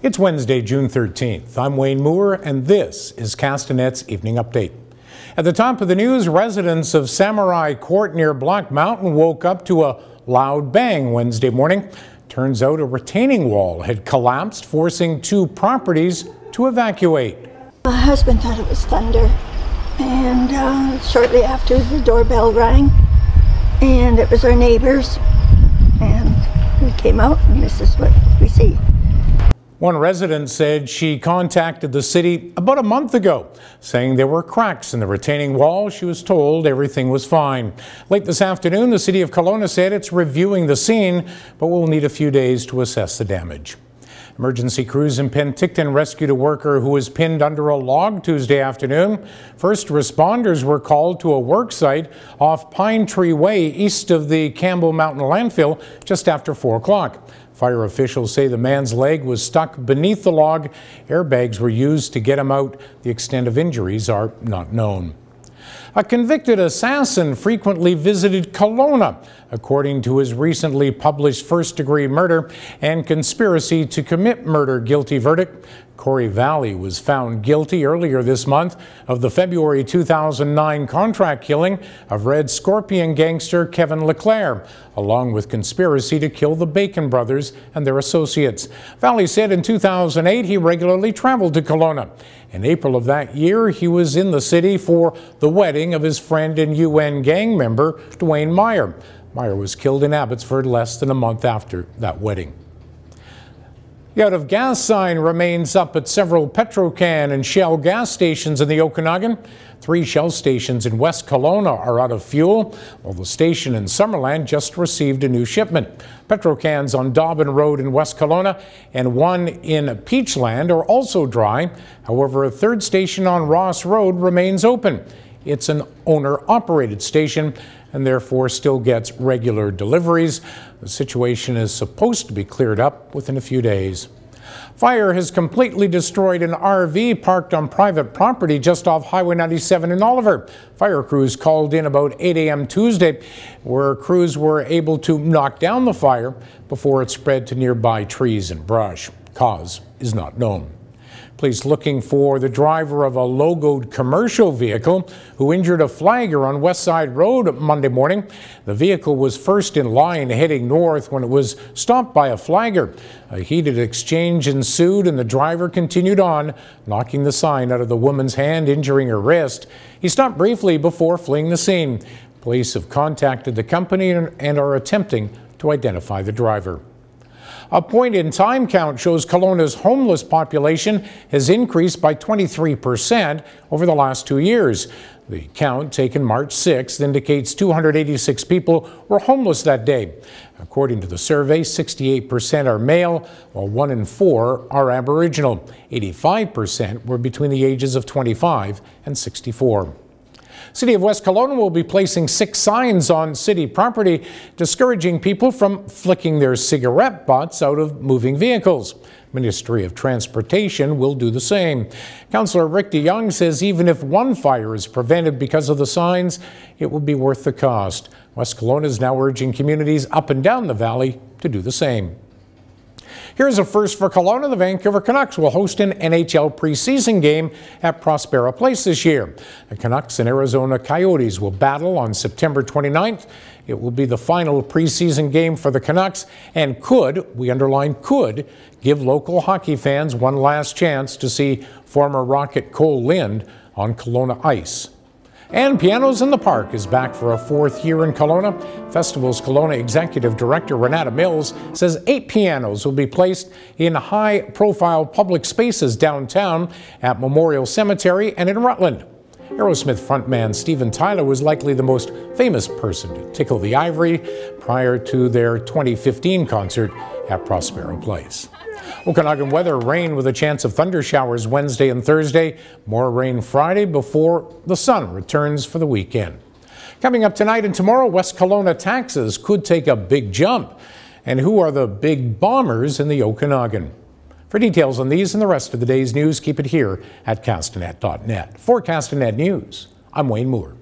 It's Wednesday, June 13th. I'm Wayne Moore, and this is Castanet's Evening Update. At the top of the news, residents of Samurai Court near Black Mountain woke up to a loud bang Wednesday morning. Turns out a retaining wall had collapsed, forcing two properties to evacuate. My husband thought it was thunder, and shortly after the doorbell rang, and it was our neighbors, and we came out, and this is what we see. One resident said she contacted the city about a month ago, saying there were cracks in the retaining wall. She was told everything was fine. Late this afternoon, the city of Kelowna said it's reviewing the scene, but will need a few days to assess the damage. Emergency crews in Tickling rescued a worker who was pinned under a log Tuesday afternoon. First responders were called to a work site off Pine Tree Way east of the Campbell Mountain landfill just after 4 o'clock. Fire officials say the man's leg was stuck beneath the log. Airbags were used to get him out. The extent of injuries are not known. A convicted assassin frequently visited Kelowna, according to his recently published first-degree murder and conspiracy to commit murder guilty verdict. Corey Valley was found guilty earlier this month of the February 2009 contract killing of Red Scorpion gangster Kevin LeClaire, along with conspiracy to kill the Bacon brothers and their associates. Valley said in 2008 he regularly traveled to Kelowna. In April of that year, he was in the city for the wedding of his friend and UN gang member, Dwayne Meyer. Meyer was killed in Abbotsford less than a month after that wedding. The out of gas sign remains up at several Petrocan and Shell gas stations in the Okanagan. 3 Shell stations in West Kelowna are out of fuel, while the station in Summerland just received a new shipment. Petrocans on Dobbin Road in West Kelowna and one in Peachland are also dry. However, a 3rd station on Ross Road remains open. It's an owner-operated station and therefore still gets regular deliveries. The situation is supposed to be cleared up within a few days. Fire has completely destroyed an RV parked on private property just off Highway 97 in Oliver. Fire crews called in about 8 a.m. Tuesday, where crews were able to knock down the fire before it spread to nearby trees and brush. Cause is not known. Police looking for the driver of a logoed commercial vehicle who injured a flagger on West Side Road Monday morning. The vehicle was first in line heading north when it was stopped by a flagger. A heated exchange ensued and the driver continued on, knocking the sign out of the woman's hand, injuring her wrist. He stopped briefly before fleeing the scene. Police have contacted the company and are attempting to identify the driver. A point-in-time count shows Kelowna's homeless population has increased by 23% over the last 2 years. The count, taken March 6th, indicates 286 people were homeless that day. According to the survey, 68% are male, while 1 in 4 are Aboriginal. 85% were between the ages of 25 and 64. City of West Kelowna will be placing 6 signs on city property discouraging people from flicking their cigarette butts out of moving vehicles. Ministry of Transportation will do the same. Councillor Rick DeYoung says even if one fire is prevented because of the signs, it will be worth the cost. West Kelowna is now urging communities up and down the valley to do the same. Here's a first for Kelowna. The Vancouver Canucks will host an NHL preseason game at Prospera Place this year. The Canucks and Arizona Coyotes will battle on September 29th. It will be the final preseason game for the Canucks and could, we underline could, give local hockey fans one last chance to see former Rocket Cole Lind on Kelowna ice. And Pianos in the Park is back for a 4th year in Kelowna. Festival's Kelowna Executive Director Renata Mills says 8 pianos will be placed in high-profile public spaces downtown, at Memorial Cemetery and in Rutland. Aerosmith frontman Steven Tyler was likely the most famous person to tickle the ivory prior to their 2015 concert at Prospera Place. Okanagan weather, rain with a chance of thunder showers Wednesday and Thursday. More rain Friday before the sun returns for the weekend. Coming up tonight and tomorrow, West Kelowna taxes could take a big jump. And who are the big bombers in the Okanagan? For details on these and the rest of the day's news, keep it here at castanet.net. For Castanet News, I'm Wayne Moore.